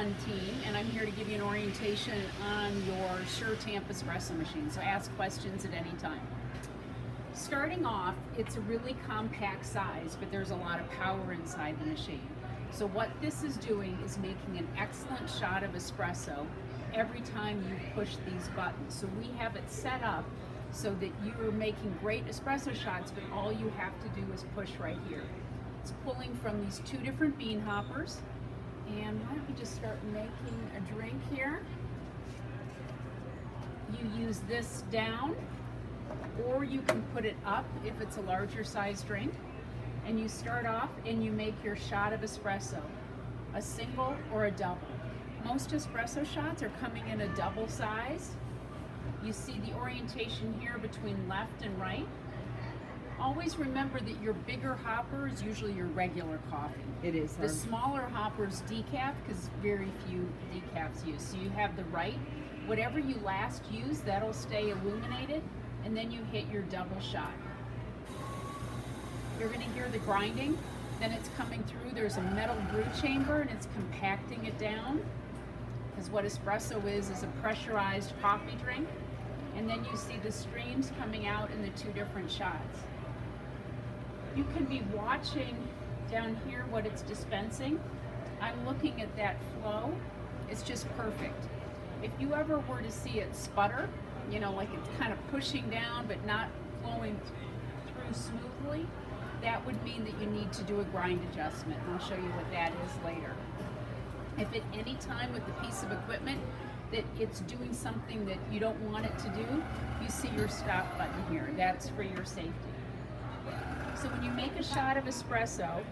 Fun team, and I'm here to give you an orientation on your SureTamp espresso machine, so ask questions at any time. Starting off, it's a really compact size, but there's a lot of power inside the machine. So what this is doing is making an excellent shot of espresso every time you push these buttons. So we have it set up so that you're making great espresso shots, but all you have to do is push right here. It's pulling from these two different bean hoppers. And why don't we just start making a drink here. You use this down, or you can put it up if it's a larger size drink. And you start off and you make your shot of espresso, a single or a double. Most espresso shots are coming in a double size. You see the orientation here between left and right. Always remember that your bigger hopper is usually your regular coffee. It is. The smaller hopper's decaf, because very few decafs used. So you have the right, whatever you last use, that'll stay illuminated, and then you hit your double shot. You're going to hear the grinding, then it's coming through. There's a metal brew chamber, and it's compacting it down, because what espresso is a pressurized coffee drink. And then you see the streams coming out in the two different shots. You can be watching down here what it's dispensing. I'm looking at that flow. It's just perfect. If you ever were to see it sputter, you know, like it's kind of pushing down but not flowing through smoothly, that would mean that you need to do a grind adjustment. And I'll show you what that is later. If at any time with the piece of equipment that it's doing something that you don't want it to do, you see your stop button here. That's for your safety. So when you make a shot of espresso,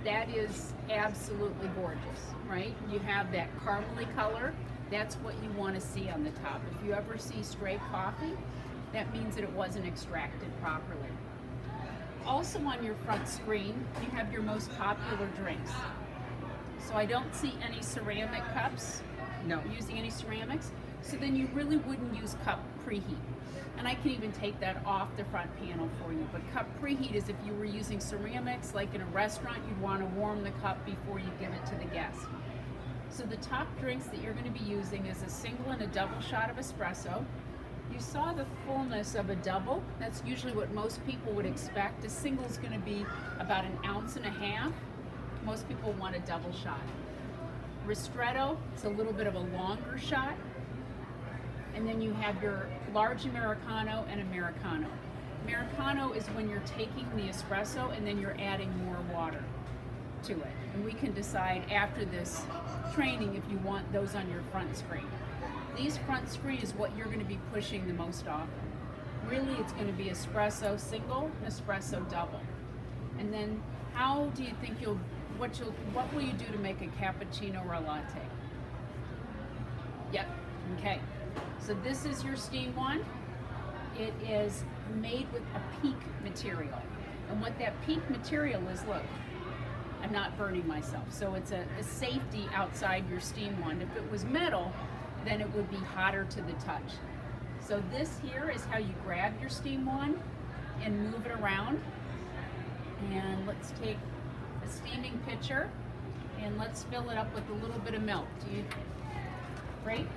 that is absolutely gorgeous, right? You have that caramely color. That's what you want to see on the top. If you ever see straight coffee, that means that it wasn't extracted properly. Also on your front screen, you have your most popular drinks. So I don't see any ceramic cups. No. Using any ceramics. So then you really wouldn't use cup preheat. And I can even take that off the front panel for you. But cup preheat is if you were using ceramics, like in a restaurant, you'd want to warm the cup before you give it to the guest. So the top drinks that you're going to be using is a single and a double shot of espresso. You saw the fullness of a double. That's usually what most people would expect. A single is going to be about 1.5 ounces. Most people want a double shot. Ristretto, it's a little bit of a longer shot. And then you have your large Americano and Americano. Americano is when you're taking the espresso and then you're adding more water to it. And we can decide after this training if you want those on your front screen. These front screen is what you're going to be pushing the most often. Really, it's going to be espresso single, espresso double. And then how do you think what will you do to make a cappuccino or a latte? Yep, okay. So this is your steam one. It is made with a peak material. And what that peak material is, look, I'm not burning myself. So it's a safety outside your steam one. If it was metal, then it would be hotter to the touch. So this here is how you grab your steam one and move it around. And let's take a steaming pitcher and let's fill it up with a little bit of milk. Do you, right?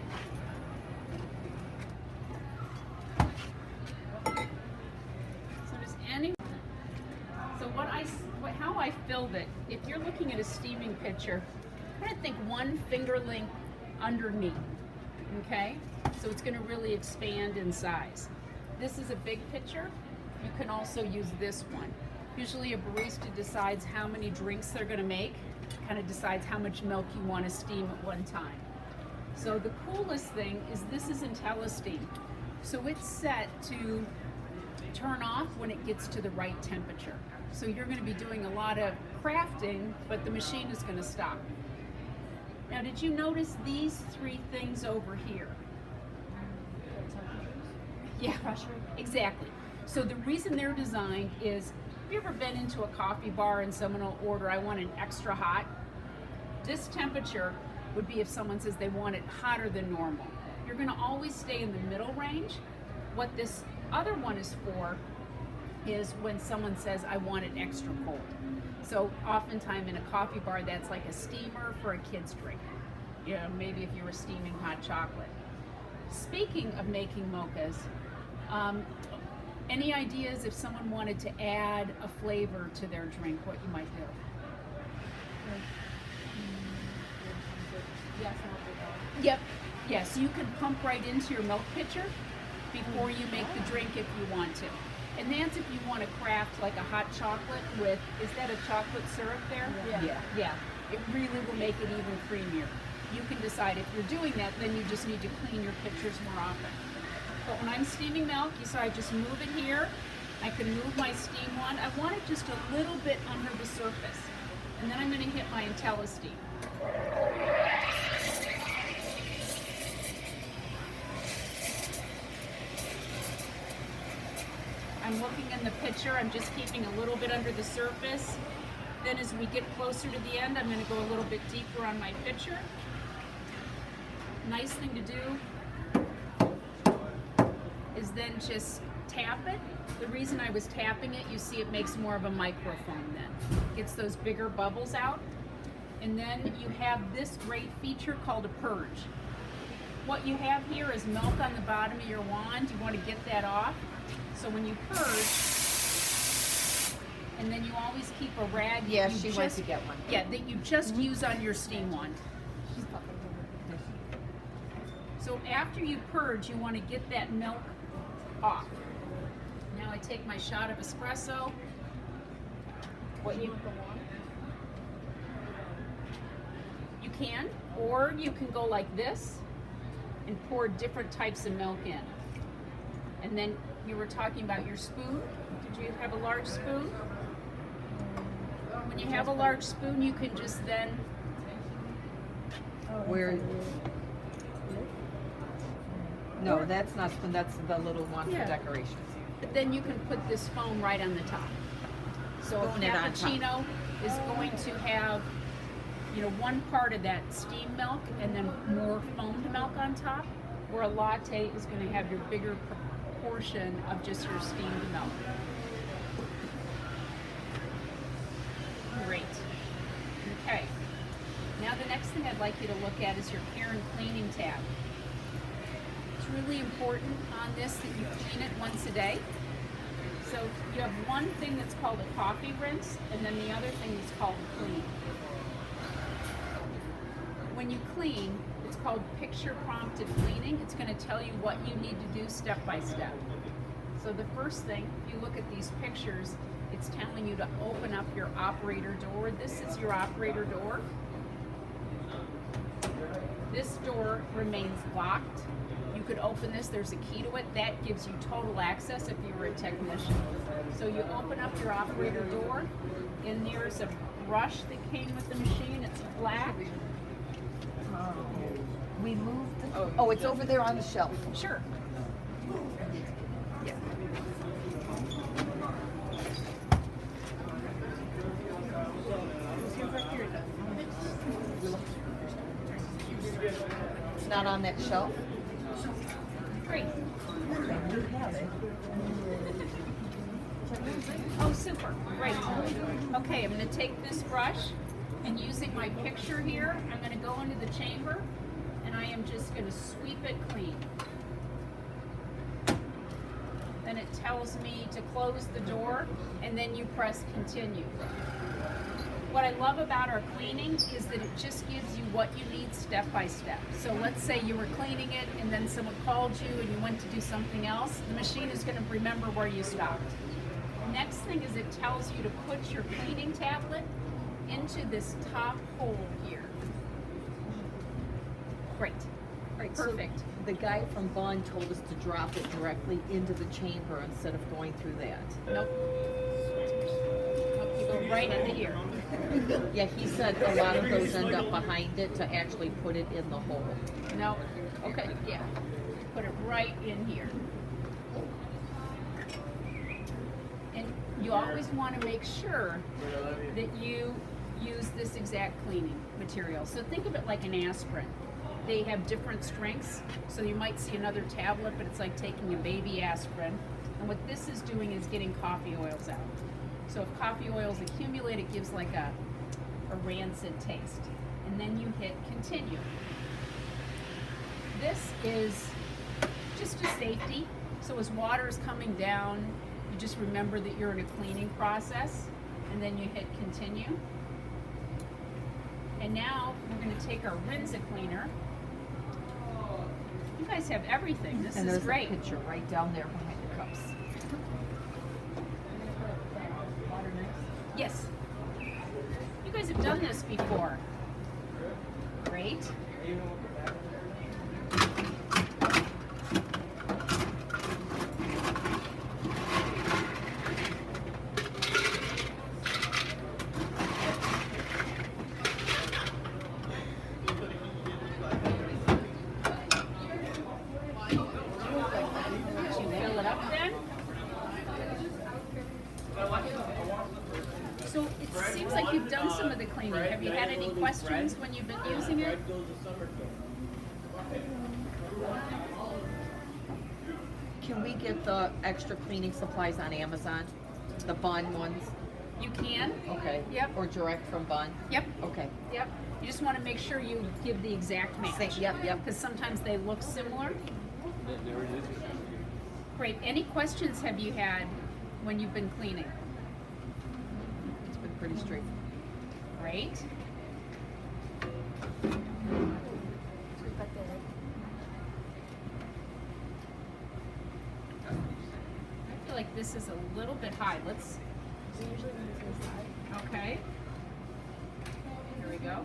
So does any, so how I filled it, if you're looking at a steaming pitcher, I'm gonna think 1 finger length underneath, okay? So it's gonna really expand in size. This is a big pitcher. You can also use this one. Usually a barista decides how many drinks they're going to make, kind of decides how much milk you want to steam at one time. So the coolest thing is this is IntelliSteam. So it's set to turn off when it gets to the right temperature. So you're going to be doing a lot of crafting, but the machine is going to stop. Now, did you notice these 3 things over here? Yeah, exactly. So the reason they're designed is, have you ever been into a coffee bar and someone will order, I want an extra hot? This temperature would be if someone says they want it hotter than normal. You're gonna always stay in the middle range. What this other one is for is when someone says, I want it extra cold. So oftentimes in a coffee bar, that's like a steamer for a kid's drink. maybe if you were steaming hot chocolate. Speaking of making mochas, any ideas if someone wanted to add a flavor to their drink, what you might do? Yep. Yes, you can pump right into your milk pitcher before you make the drink if you want to. And that's if you want to craft like a hot chocolate with, is that a chocolate syrup there? Yeah. It really will make it even creamier. You can decide if you're doing that, then you just need to clean your pitchers more often. But when I'm steaming milk, you saw I just move it here. I can move my steam wand. I want it just a little bit under the surface. And then I'm going to hit my IntelliSteam. I'm looking in the pitcher. I'm just keeping a little bit under the surface. Then as we get closer to the end, I'm going to go a little bit deeper on my pitcher. Nice thing to do is then just tap it. The reason I was tapping it, you see it makes more of a microfoam then. Gets those bigger bubbles out. And then you have this great feature called a purge. What you have here is milk on the bottom of your wand. You want to get that off. So when you purge, and then you always keep a rag. Yeah, she went to get one. Yeah, that you just use on your steam wand. So after you purge, you want to get that milk off. Now I take my shot of espresso. You can, or you can go like this and pour different types of milk in. And then you were talking about your spoon. Did you have a large spoon? When you have a large spoon, you can just then... Where? No, that's not spoon. That's the little one for decorations. But then you can put this foam right on the top. So a cappuccino is going to have, one part of that steamed milk and then more foamed milk on top, where a latte is going to have your bigger portion of just your steamed milk. Great. Okay. Now the next thing I'd like you to look at is your care and cleaning tab. It's really important on this that you clean it once a day. So you have one thing that's called a coffee rinse, and then the other thing is called clean. When you clean, it's called picture prompted cleaning. It's going to tell you what you need to do step by step. So the first thing, if you look at these pictures, it's telling you to open up your operator door. This is your operator door. This door remains locked. You could open this, there's a key to it. That gives you total access if you were a technician. So you open up your operator door, and there's a brush that came with the machine. It's black. We moved. Oh, it's over there on the shelf. Sure. Yeah. It's not on that shelf. Great. Oh, super. Great. Okay, I'm going to take this brush, and using my picture here, I'm going to go into the chamber, and I am just going to sweep it clean. Then it tells me to close the door, and then you press continue. What I love about our cleaning is that it just gives you what you need step by step. So let's say you were cleaning it and then someone called you and you went to do something else. The machine is going to remember where you stopped. Next thing is it tells you to put your cleaning tablet into this top hole here. Great. Right, Perfect. So the guy from Bond told us to drop it directly into the chamber instead of going through that. Nope. You go right into here. Yeah, he said a lot of those end up behind it to actually put it in the hole. No. Okay. Yeah. Put it right in here. And you always want to make sure that you use this exact cleaning material. So think of it like an aspirin. They have different strengths. So you might see another tablet, but it's like taking a baby aspirin. And what this is doing is getting coffee oils out. So if coffee oils accumulate, it gives like a rancid taste. and then you hit continue. This is just a safety, so as water is coming down, you just remember that you're in a cleaning process, and then you hit continue. And now we're going to take our Rinse Cleaner. You guys have everything. This And is there's great. a picture right down there behind the cups. Yes. You guys have done this before. Great. You fill it up then. So it seems like you've done some of the cleaning. Have you had any questions when you've been using it? Can we get the extra cleaning supplies on Amazon? The Bun ones? You can. Okay. Yep. Or direct from Bun? Yep. Okay. Yep. You just want to make sure you give the exact match. Yep, yep. Because sometimes they look similar. Great. Any questions have you had when you've been cleaning? It's been pretty straightforward. Great. I feel like this is a little bit high. Let's. Okay. Here we go.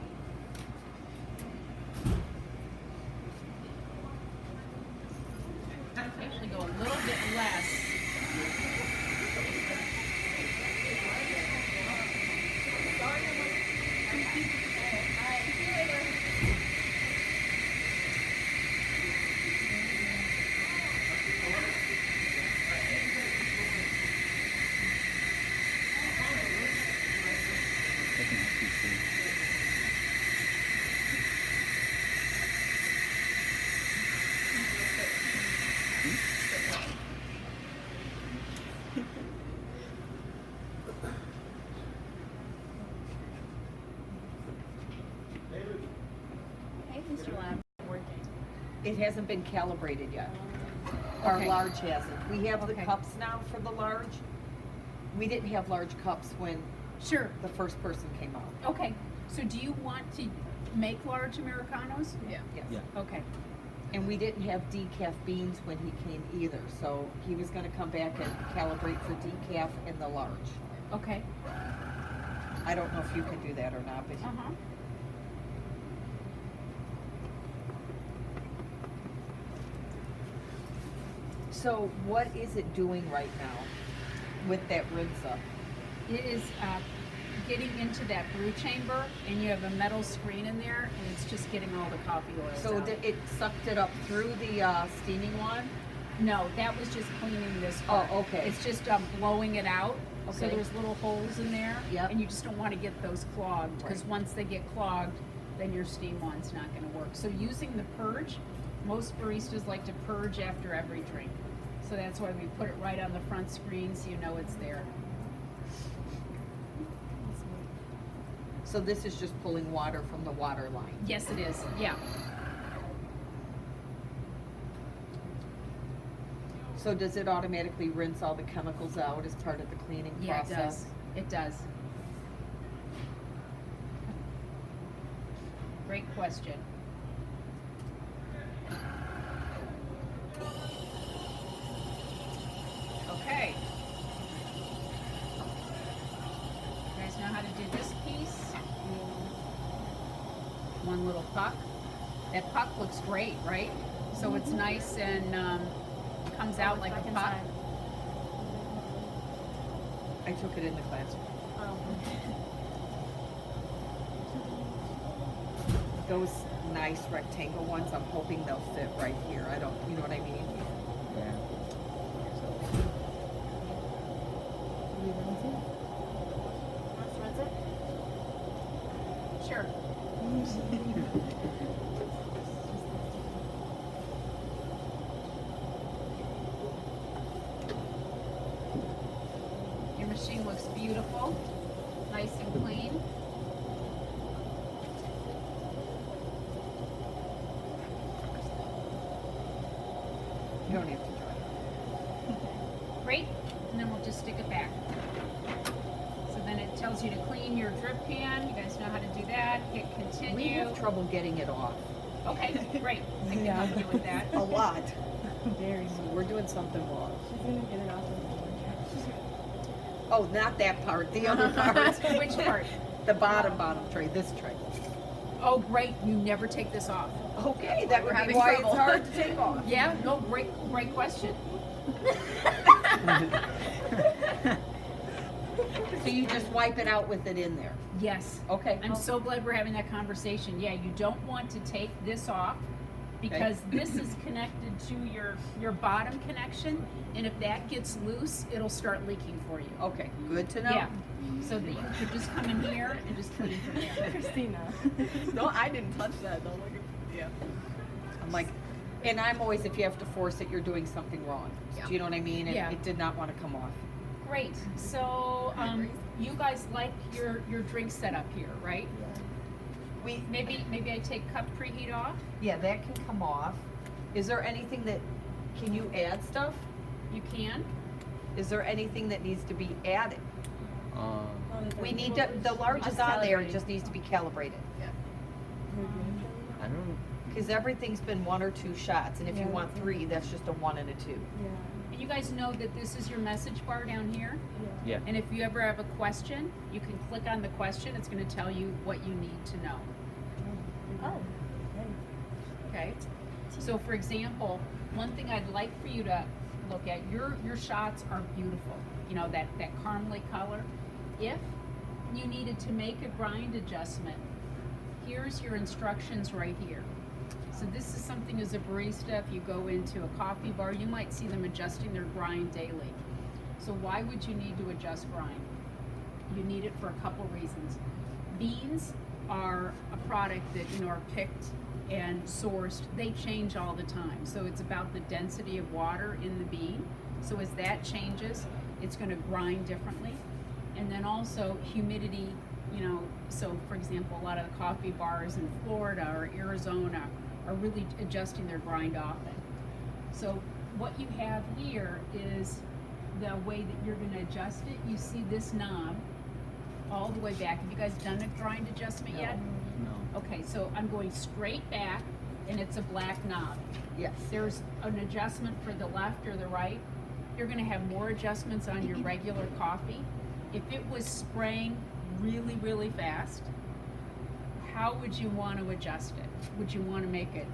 Actually go a little bit less. Hey, Mr. Lab. Working. It hasn't been calibrated yet. Our Okay. large hasn't. We have the Okay. cups now for the large. We didn't have large cups when Sure. the first person came out. Okay. So do you want to make large Americanos? Yes. Yeah. Okay. And we didn't have decaf beans when he came either, so he was gonna come back and calibrate for decaf in the large. Okay. I don't know if you can do that or not, but Uh-huh. so what is it doing right now with that rinser? It is getting into that brew chamber, and you have a metal screen in there, and it's just getting all the coffee oils So out. it sucked it up through the steaming one? No, that was just cleaning this part. Oh, okay. It's just blowing it out. So Okay. there's little holes in there, Yep. and you just don't want to get those clogged, because Right. once they get clogged, then your steam one's not going to work. So using the purge, most baristas like to purge after every drink. So that's why we put it right on the front screen so you know it's there. So this is just pulling water from the water line? Yes, it is. Yeah. So does it automatically rinse all the chemicals out as part of the cleaning Yeah, process? it does. It does. Great question. Okay. You guys know how to do this piece? One little puck. That puck looks great, right? So it's nice and comes out like a puck. I took it in the classroom. Those nice rectangle ones, I'm hoping they'll fit right here. I don't, you know what I mean? Sure. Your machine looks beautiful, nice and clean. don't have to dry. Great, and then we'll just stick it back. So then it tells you to clean your drip pan. You guys know how to do that. Hit We continue. have trouble getting it off. Okay, great. I can help you with that. A lot. Very So we're doing something wrong. She's gonna get it off of Oh, not that part, the other part. Which part? The bottom tray, this tray. Oh, great. You never take this off. Okay, that would be having why trouble. it's hard to take off. Yeah, no, great question. So you just wipe it out with it in there. Yes. Okay. I'm so glad we're having that conversation. Yeah, you don't want to take this off because this is connected to your bottom connection, and if that gets loose, it'll start leaking for you. Okay, good to know. Yeah. So that you could just come in here and just clean from there. Christina. No, I didn't touch that. Don't look at. Yeah. I'm like, and I'm always, if you have to force it, you're doing something wrong. Yeah. Do you know what I mean? And Yeah. it did not want to come off. Great. So you guys like your drink setup here, right? We Maybe I take cup preheat off. Yeah, that can come off. Is there anything that, can you add stuff? You can. Is there anything that needs to be added? We need to, the large is Us on there, it calibrated. just needs to be calibrated. I don't. Because everything's been 1 or 2 shots, and if you Yeah, want that's 3, that's just a 1 and a 2. Yeah. And you guys know that this is your message bar down here. Yeah. And if you ever have a question, you can click on the question. It's going to tell you what you need to know. Oh. Okay. So for example, one thing I'd like for you to look at, your shots are beautiful. You know, that caramely color. If you needed to make a grind adjustment, here's your instructions right here. So this is something as a barista, if you go into a coffee bar, you might see them adjusting their grind daily. So why would you need to adjust grind? You need it for a couple reasons. Beans are a product that, you know, are picked and sourced. They change all the time. So it's about the density of water in the bean. So as that changes, it's going to grind differently. And then also humidity, you know, so for example, a lot of the coffee bars in Florida or Arizona are really adjusting their grind often. So what you have here is the way that you're going to adjust it. You see this knob all the way back. Have you guys done a grind adjustment yet? No. Okay, so I'm going straight back and it's a black knob. Yes. There's an adjustment for the left or the right. You're going to have more adjustments on your regular coffee. If it was spraying really, really fast, how would you want to adjust it? Would you want to make it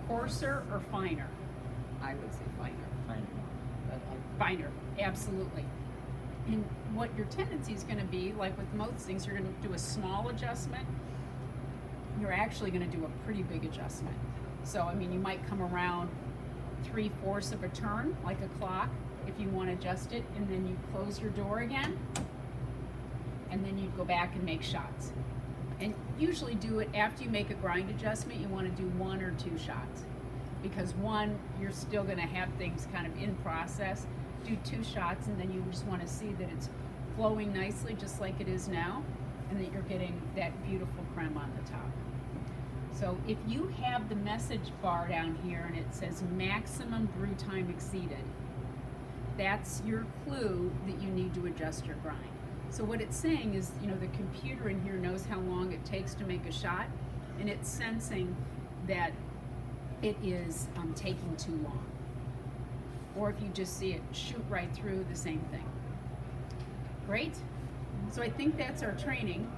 coarser or finer? I would say finer. Fine. But Finer, absolutely. And what your tendency is going to be, like with most things, you're going to do a small adjustment. You're actually going to do a pretty big adjustment. So, I mean, you might come around 3/4 of a turn, like a clock, if you want to adjust it, and then you close your door again, and then you go back and make shots. And usually do it after you make a grind adjustment. You want to do 1 or 2 shots, because 1, you're still going to have things kind of in process. Do 2 shots, and then you just want to see that it's flowing nicely, just like it is now, and that you're getting that beautiful creme on the top. So if you have the message bar down here and it says maximum brew time exceeded, that's your clue that you need to adjust your grind. So what it's saying is, you know, the computer in here knows how long it takes to make a shot, and it's sensing that it is taking too long. Or if you just see it shoot right through, the same thing. Great. So I think that's our training.